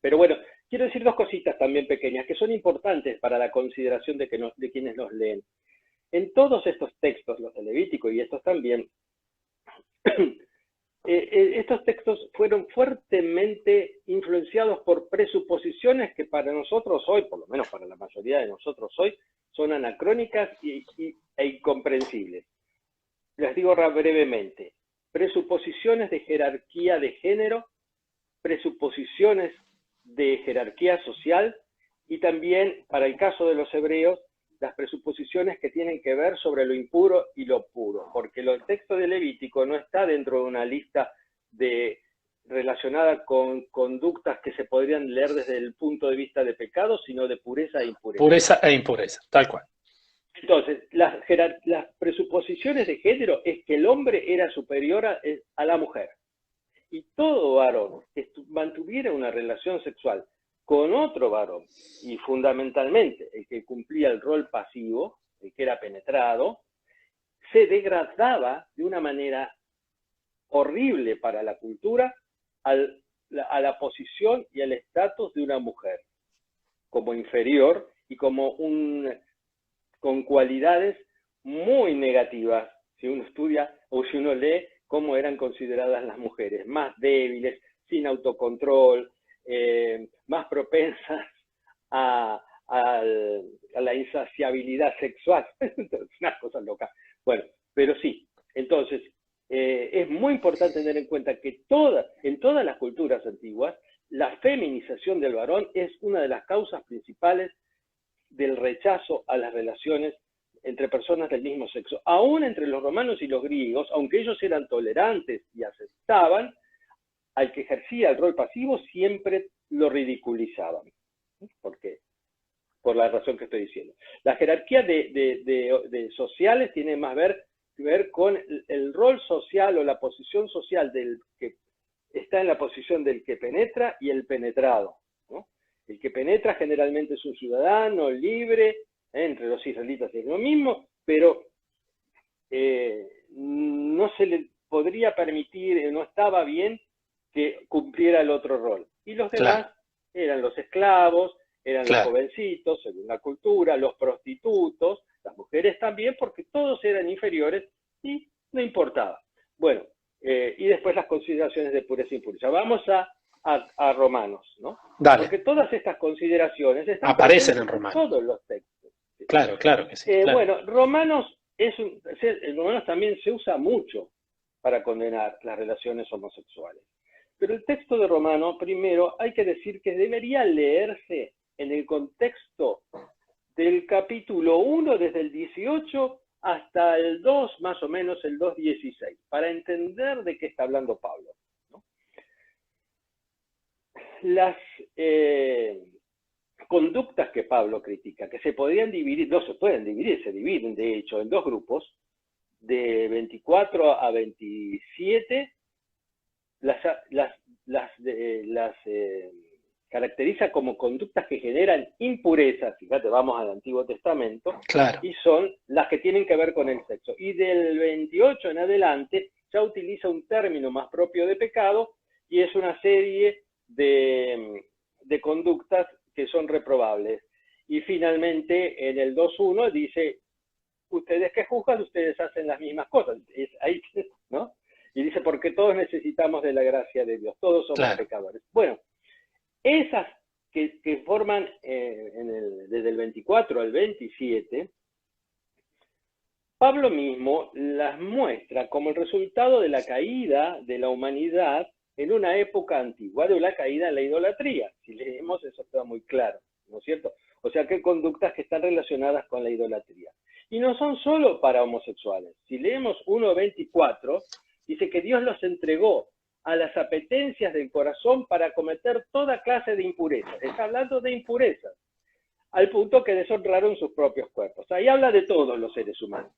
Pero bueno, quiero decir 2 cositas también pequeñas que son importantes para la consideración de quienes nos leen. En todos estos textos, los de Levítico y estos también, estos textos fueron fuertemente influenciados por presuposiciones que para nosotros hoy, por lo menos para la mayoría de nosotros hoy, son anacrónicas e incomprensibles. Les digo brevemente: presuposiciones de jerarquía de género, presuposiciones de jerarquía social y también, para el caso de los hebreos, las presuposiciones que tienen que ver sobre lo impuro y lo puro, porque el texto de Levítico no está dentro de una lista relacionada con conductas que se podrían leer desde el punto de vista de pecado, sino de pureza e impureza. Pureza e impureza, tal cual. Entonces, las presuposiciones de género es que el hombre era superior a la mujer. Y todo varón que mantuviera una relación sexual con otro varón, y fundamentalmente el que cumplía el rol pasivo, el que era penetrado, se degradaba de una manera horrible para la cultura a la posición y al estatus de una mujer, como inferior y con cualidades muy negativas, si uno estudia o si uno lee cómo eran consideradas las mujeres: más débiles, sin autocontrol, más propensas a la insaciabilidad sexual. Entonces, unas cosas locas. Bueno, pero sí, entonces es muy importante tener en cuenta que en todas las culturas antiguas, la feminización del varón es una de las causas principales del rechazo a las relaciones entre personas del mismo sexo. Aún entre los romanos y los griegos, aunque ellos eran tolerantes y aceptaban, al que ejercía el rol pasivo siempre lo ridiculizaban. ¿Por qué? Por la razón que estoy diciendo. La jerarquía de sociales tiene más que ver con el rol social o la posición social del que está en la posición del que penetra y el penetrado, ¿no? El que penetra generalmente es un ciudadano libre, entre los israelitas es lo mismo, pero no se le podría permitir, no estaba bien que cumpliera el otro rol. Y los demás eran los esclavos, eran los jovencitos, según la cultura, los prostitutos, las mujeres también, porque todos eran inferiores y no importaba. Bueno, y después las consideraciones de pureza e impureza. Vamos a Romanos, ¿no? Dale. Porque todas estas consideraciones están aparecen en Romanos. Todos los textos. Claro, claro que sí. Claro. Bueno, Romanos también se usa mucho para condenar las relaciones homosexuales. Pero el texto de Romano, primero, hay que decir que debería leerse en el contexto del capítulo 1, desde el 18 hasta el 2, más o menos el 2:16, para entender de qué está hablando Pablo, ¿no? Las conductas que Pablo critica, que se podrían dividir, no se pueden dividir, se dividen de hecho en dos grupos, de 24 a 27, las caracteriza como conductas que generan impurezas, fíjate, vamos al Antiguo Testamento, y son las que tienen que ver con el sexo. Y del 28 en adelante ya utiliza un término más propio de pecado, y es una serie de conductas que son reprobables. Y finalmente en el 2:1 dice, ustedes que juzgan, ustedes hacen las mismas cosas. Es ahí, ¿no? Y dice, porque todos necesitamos de la gracia de Dios, todos somos pecadores. Bueno, esas que forman desde el 24 al 27, Pablo mismo las muestra como el resultado de la caída de la humanidad en una época antigua, de la caída en la idolatría. Si leemos eso queda muy claro, ¿no es cierto? O sea, que hay conductas que están relacionadas con la idolatría. Y no son solo para homosexuales. Si leemos 1:24, dice que Dios los entregó a las apetencias del corazón para cometer toda clase de impurezas. Está hablando de impurezas, al punto que deshonraron sus propios cuerpos. Ahí habla de todos los seres humanos.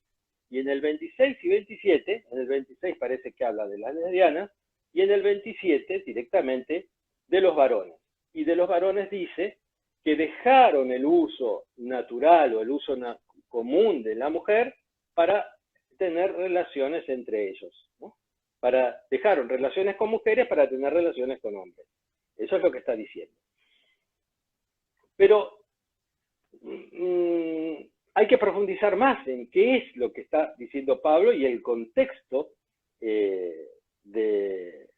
Y en el 26 y 27, en el 26 parece que habla de las lesbianas, y en el 27 directamente de los varones. Y de los varones dice que dejaron el uso natural o el uso común de la mujer para tener relaciones entre ellos, ¿no? Dejaron relaciones con mujeres para tener relaciones con hombres. Eso es lo que está diciendo. Pero hay que profundizar más en qué es lo que está diciendo Pablo y el contexto de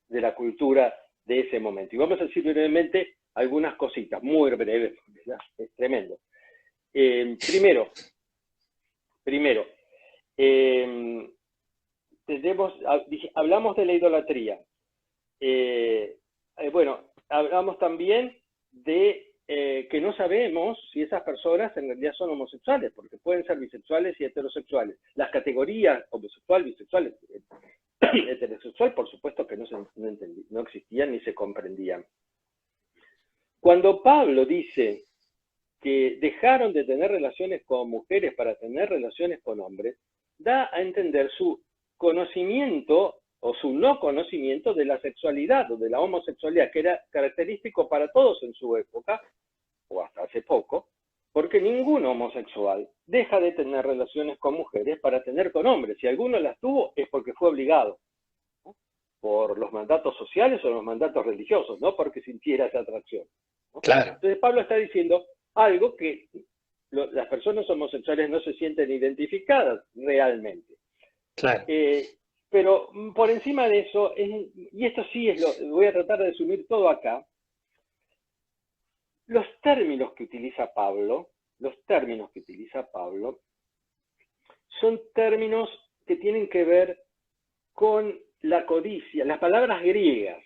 la cultura de ese momento. Y vamos a decir brevemente algunas cositas, muy breves, ¿verdad? Es tremendo. Primero, hablamos de la idolatría. Bueno, hablamos también de que no sabemos si esas personas en realidad son homosexuales, porque pueden ser bisexuales y heterosexuales. Las categorías homosexual, bisexual, heterosexual, por supuesto que no existían ni se comprendían. Cuando Pablo dice que dejaron de tener relaciones con mujeres para tener relaciones con hombres, da a entender su conocimiento o su no conocimiento de la sexualidad o de la homosexualidad, que era característico para todos en su época, o hasta hace poco, porque ningún homosexual deja de tener relaciones con mujeres para tener con hombres. Si alguno las tuvo es porque fue obligado, ¿no? Por los mandatos sociales o los mandatos religiosos, no porque sintiera esa atracción, ¿no? Claro. Entonces Pablo está diciendo algo que las personas homosexuales no se sienten identificadas realmente. Claro. Pero por encima de eso, y esto sí voy a tratar de resumir todo acá, los términos que utiliza Pablo son términos que tienen que ver con la codicia, las palabras griegas,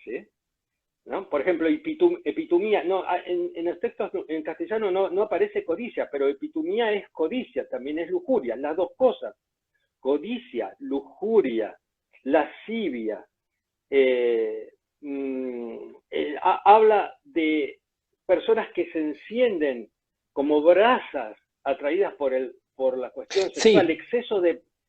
¿no? Por ejemplo, epitumía, no, en los textos en castellano no aparece codicia, pero epitumía es codicia, también es lujuria, las dos cosas. Codicia, lujuria, lascivia, habla de personas que se encienden como brasas atraídas por la cuestión sexual, Sí,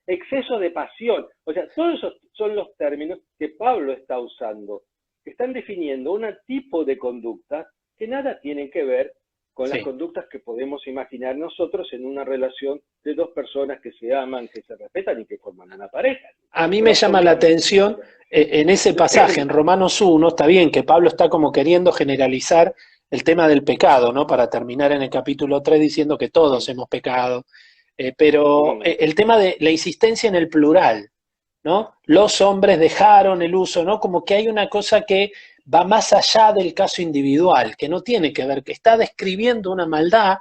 exceso de pasión. O sea, todos esos son los términos que Pablo está usando, que están definiendo un tipo de conducta que nada tienen que ver con las sí. conductas que podemos imaginar nosotros en una relación de dos personas que se aman, que se respetan y que forman una pareja. A mí Son me llama la absolutamente atención diferentes. en ese pasaje, en Romanos 1, está bien que Pablo está como queriendo generalizar el tema del pecado, ¿no? Para terminar en el capítulo 3 diciendo que todos hemos pecado, pero el tema de la insistencia en el plural, ¿no? Los hombres dejaron el uso, ¿no? Como que hay una cosa que va más allá del caso individual, que no tiene que ver, que está describiendo una maldad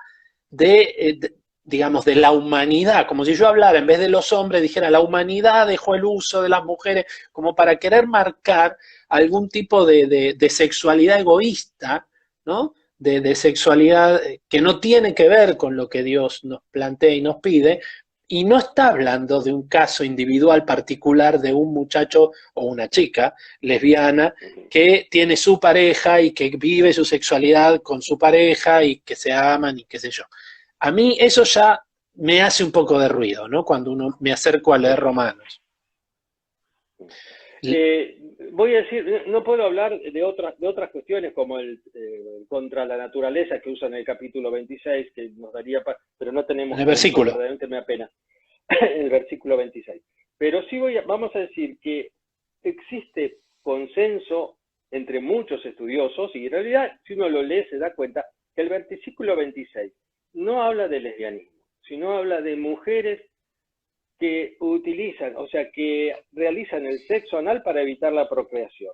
digamos, de la humanidad, como si yo hablara, en vez de los hombres, dijera, la humanidad dejó el uso de las mujeres, como para querer marcar algún tipo de sexualidad egoísta, ¿no? De sexualidad que no tiene que ver con lo que Dios nos plantea y nos pide, y no está hablando de un caso individual particular de un muchacho o una chica lesbiana que tiene su pareja y que vive su sexualidad con su pareja y que se aman y qué sé yo. A mí eso ya me hace un poco de ruido, ¿no? Cuando uno me acerco a leer Romanos. Voy a decir, no puedo hablar de otras cuestiones como contra la naturaleza que usa en el capítulo 26, que nos daría, pero no En tenemos el tiempo y versículo. verdaderamente me apena, el versículo 26. Pero sí vamos a decir que existe consenso entre muchos estudiosos, y en realidad si uno lo lee se da cuenta que el versículo 26 no habla de lesbianismo, sino habla de mujeres que utilizan, o sea, que realizan el sexo anal para evitar la procreación.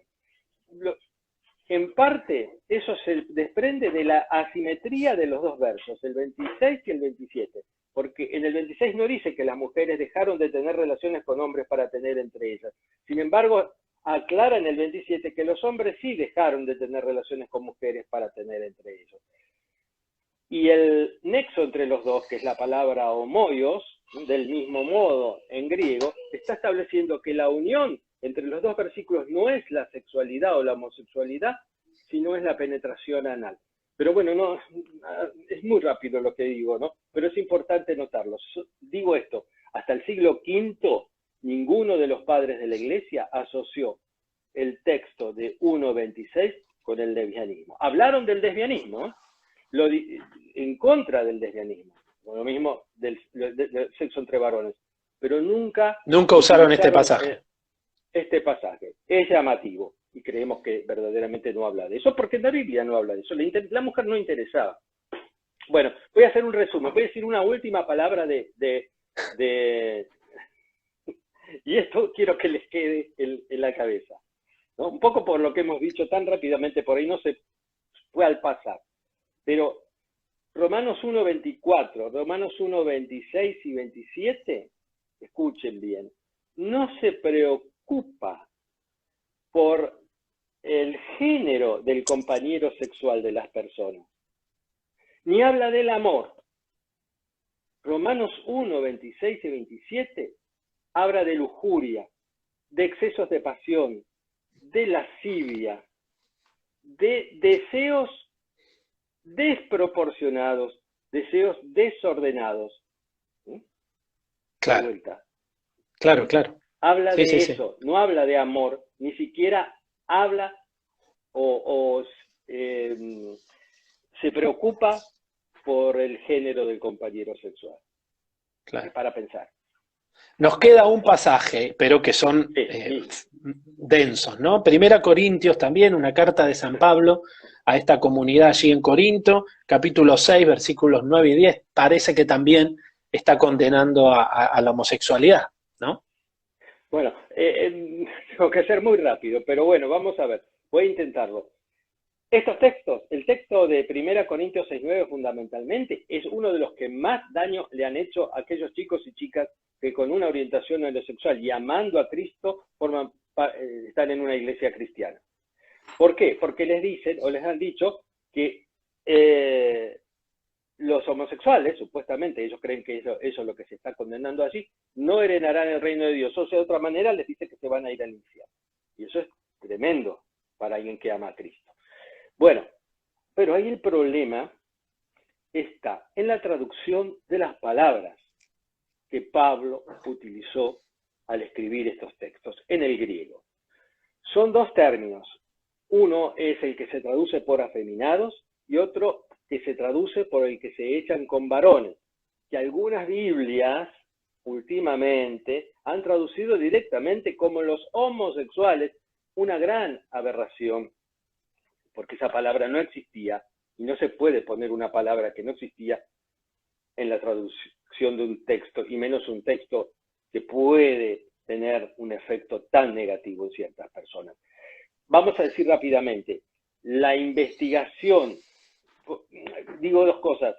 En parte, eso se desprende de la asimetría de los dos versos, el 26 y el 27, porque en el 26 no dice que las mujeres dejaron de tener relaciones con hombres para tener entre ellas. Sin embargo, aclara en el 27 que los hombres sí dejaron de tener relaciones con mujeres para tener entre ellos. Y el nexo entre los dos, que es la palabra homoios, del mismo modo en griego, está estableciendo que la unión entre los dos versículos no es la sexualidad o la homosexualidad, sino es la penetración anal. Pero bueno, no, es muy rápido lo que digo, ¿no? Pero es importante notarlo. Digo esto, hasta el siglo V, ninguno de los padres de la Iglesia asoció el texto de 1.26 con el lesbianismo. Hablaron del lesbianismo, en contra del lesbianismo, lo mismo del sexo entre varones, pero nunca Nunca usaron este utilizaron pasaje. este pasaje. Es llamativo y creemos que verdaderamente no habla de eso, porque la Biblia no habla de eso. La mujer no interesaba. Bueno, voy a hacer un resumen, voy a decir una última palabra y esto quiero que les quede en la cabeza, ¿no? Un poco por lo que hemos dicho tan rápidamente, por ahí no se fue al pasar. Pero Romanos 1.24, Romanos 1.26 y 27, escuchen bien, no se preocupa por el género del compañero sexual de las personas, ni habla del amor. Romanos 1.26 y 27 habla de lujuria, de excesos de pasión, de lascivia, de deseos desproporcionados, deseos desordenados. Claro, De vuelta. claro, claro. Habla Sí, de sí, sí. eso, no habla de amor, ni siquiera habla se preocupa por el género del compañero sexual. Es Claro. para pensar. Nos queda un pasaje, pero que son Sí. densos, ¿no? Primera Corintios también, una carta de San Pablo a esta comunidad allí en Corinto, capítulo 6, versículos 9 y 10, parece que también está condenando a la homosexualidad, ¿no? Bueno, tengo que ser muy rápido, pero bueno, vamos a ver, voy a intentarlo. Estos textos, el texto de 1 Corintios 6.9 fundamentalmente, es uno de los que más daño le han hecho a aquellos chicos y chicas que con una orientación homosexual y amando a Cristo forman están en una iglesia cristiana. ¿Por qué? Porque les dicen o les han dicho que los homosexuales, supuestamente, ellos creen que eso es lo que se está condenando allí, no heredarán el reino de Dios. O sea, de otra manera les dice que se van a ir al infierno. Y eso es tremendo para alguien que ama a Cristo. Bueno, pero ahí el problema está en la traducción de las palabras que Pablo utilizó al escribir estos textos en el griego. Son dos términos. Uno es el que se traduce por afeminados y otro que se traduce por el que se echan con varones, que algunas Biblias últimamente han traducido directamente como los homosexuales, una gran aberración, porque esa palabra no existía y no se puede poner una palabra que no existía en la traducción de un texto, y menos un texto que puede tener un efecto tan negativo en ciertas personas. Vamos a decir rápidamente, la investigación, digo dos cosas,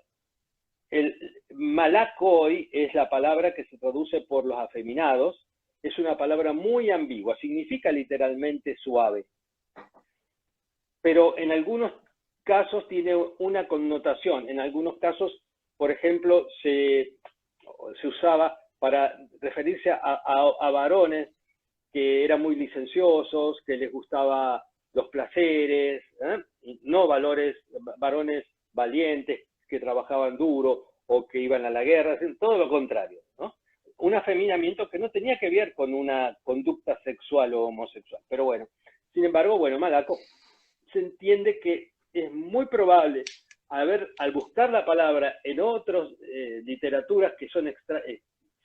el malakoi es la palabra que se traduce por los afeminados, es una palabra muy ambigua, significa literalmente suave, pero en algunos casos tiene una connotación, en algunos casos, por ejemplo, se usaba para referirse a varones que eran muy licenciosos, que les gustaba los placeres, no varones valientes, que trabajaban duro o que iban a la guerra, todo lo contrario, ¿no? Un afeminamiento que no tenía que ver con una conducta sexual o homosexual. Pero bueno, sin embargo, bueno, malaco, se entiende que es muy probable, al buscar la palabra en otras literaturas que son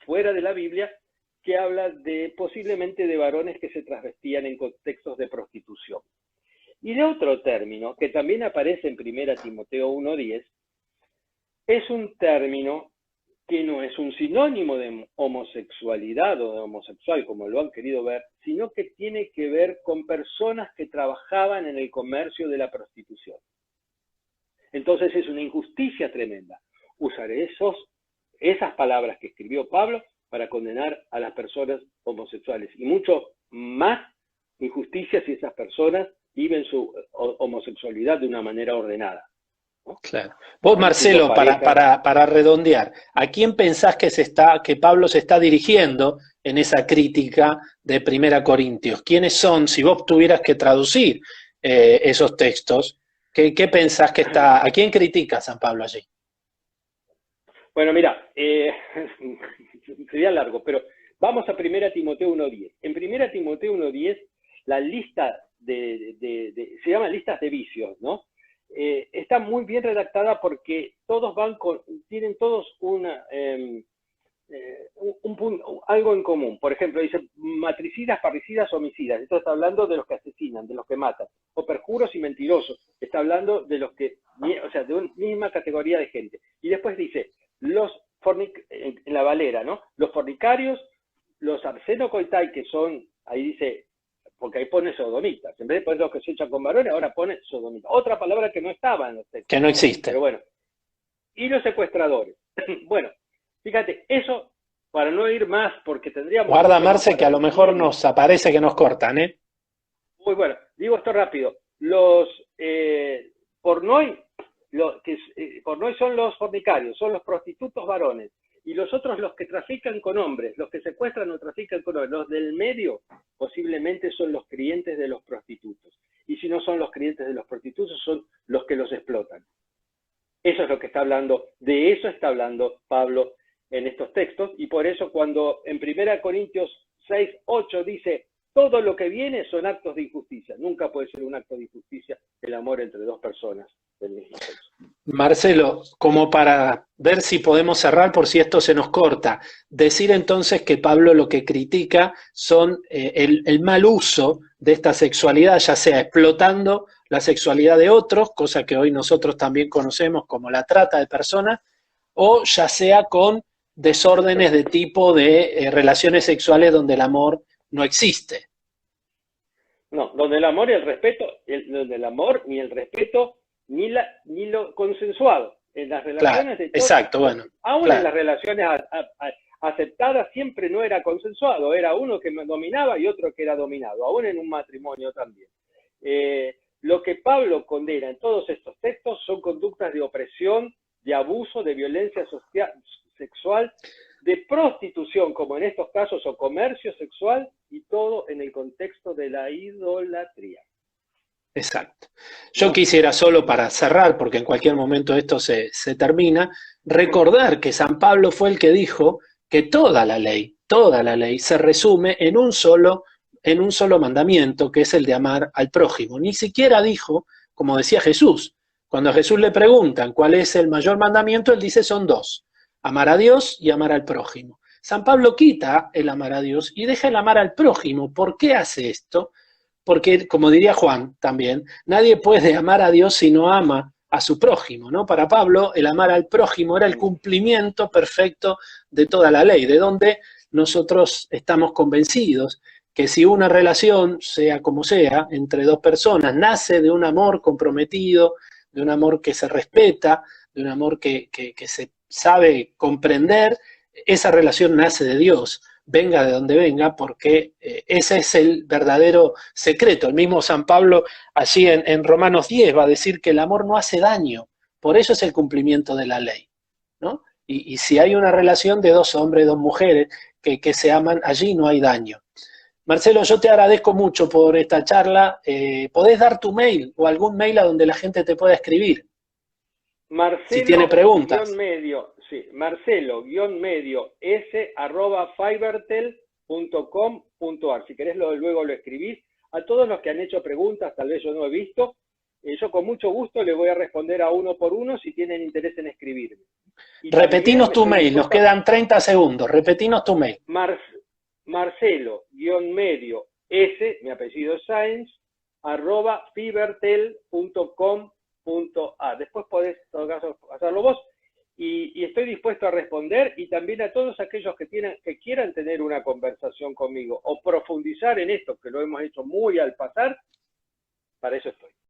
fuera de la Biblia, que habla posiblemente de varones que se transvestían en contextos de prostitución. Y de otro término, que también aparece en 1 Timoteo 1:10, es un término que no es un sinónimo de homosexualidad o de homosexual, como lo han querido ver, sino que tiene que ver con personas que trabajaban en el comercio de la prostitución. Entonces es una injusticia tremenda usar esas palabras que escribió Pablo para condenar a las personas homosexuales. Y mucho más injusticia si esas personas viven su homosexualidad de una manera ordenada, ¿no? Claro. Vos, Marcelo, para redondear, ¿a quién pensás que Pablo se está dirigiendo en esa crítica de 1 Corintios? ¿Quiénes son, si vos tuvieras que traducir esos textos, qué pensás a quién critica San Pablo allí? Bueno, mira, sería largo, pero vamos a 1 Timoteo 1:10. En 1 Timoteo 1:10, la lista se llama listas de vicios, ¿no? Está muy bien redactada porque todos tienen todos algo en común. Por ejemplo, dice matricidas, parricidas, homicidas. Esto está hablando de los que asesinan, de los que matan. O perjuros y mentirosos. Está hablando de los que, o sea, de una misma categoría de gente. Y después dice, en la Valera, ¿no? Los fornicarios, los arsenocoitai, que son, ahí dice, porque ahí pone sodomitas. En vez de poner los que se echan con varones, ahora pone sodomitas. Otra palabra que no estaba en los textos. Que no existe. Pero bueno. Y los secuestradores. Bueno, fíjate, eso, para no ir más, porque tendríamos... Guarda, Marce, que a lo mejor nos aparece que nos cortan, ¿eh? Muy bueno, digo esto rápido. Los pornoi, pornoi son los fornicarios, son los prostitutos varones. Y los otros, los que trafican con hombres, los que secuestran o trafican con hombres. Los del medio, posiblemente son los clientes de los prostitutos. Y si no son los clientes de los prostitutos, son los que los explotan. Eso es lo que está hablando, de eso está hablando Pablo en estos textos. Y por eso cuando en 1 Corintios 6:8 dice, todo lo que viene son actos de injusticia. Nunca puede ser un acto de injusticia el amor entre dos personas del mismo sexo. Marcelo, como para ver si podemos cerrar por si esto se nos corta, decir entonces que Pablo lo que critica son el mal uso de esta sexualidad, ya sea explotando la sexualidad de otros, cosa que hoy nosotros también conocemos como la trata de personas, o ya sea con desórdenes de tipo de relaciones sexuales donde el amor no existe. No, donde el amor y el respeto, donde el amor ni el respeto ni lo consensuado en las relaciones, claro, de todos, exacto, bueno, aún claro, en las relaciones aceptada siempre no era consensuado, era uno que dominaba y otro que era dominado, aún en un matrimonio también. Lo que Pablo condena en todos estos textos son conductas de opresión, de abuso, de violencia sexual, de prostitución, como en estos casos, o comercio sexual, y todo en el contexto de la idolatría. Exacto. Yo quisiera solo para cerrar, porque en cualquier momento esto se termina, recordar que San Pablo fue el que dijo que toda la ley se resume en un solo mandamiento, que es el de amar al prójimo. Ni siquiera dijo, como decía Jesús, cuando a Jesús le preguntan cuál es el mayor mandamiento, él dice son dos, amar a Dios y amar al prójimo. San Pablo quita el amar a Dios y deja el amar al prójimo. ¿Por qué hace esto? Porque, como diría Juan también, nadie puede amar a Dios si no ama a su prójimo, ¿no? Para Pablo, el amar al prójimo era el cumplimiento perfecto de toda la ley, de donde nosotros estamos convencidos que si una relación, sea como sea, entre dos personas, nace de un amor comprometido, de un amor que se respeta, de un amor que se sabe comprender, esa relación nace de Dios, venga de donde venga, porque ese es el verdadero secreto. El mismo San Pablo, allí en Romanos 10, va a decir que el amor no hace daño, por eso es el cumplimiento de la ley, ¿no? Y si hay una relación de dos hombres, dos mujeres que se aman, allí no hay daño. Marcelo, yo te agradezco mucho por esta charla. ¿Podés dar tu mail o algún mail a donde la gente te pueda escribir? Si tiene preguntas. Marcelo-s@fibertel.com.ar. Si querés luego lo escribís. A todos los que han hecho preguntas, tal vez yo no he visto, yo con mucho gusto le voy a responder a uno por uno si tienen interés en escribirme. Repetinos tu mail, nos quedan 30 segundos. Repetinos tu mail. Marcelo-s, mi apellido es Sáenz, @fibertel.com.ar. Después podés, en todo caso, hacerlo vos. Y estoy dispuesto a responder, y también a todos aquellos que quieran tener una conversación conmigo o profundizar en esto, que lo hemos hecho muy al pasar, para eso estoy.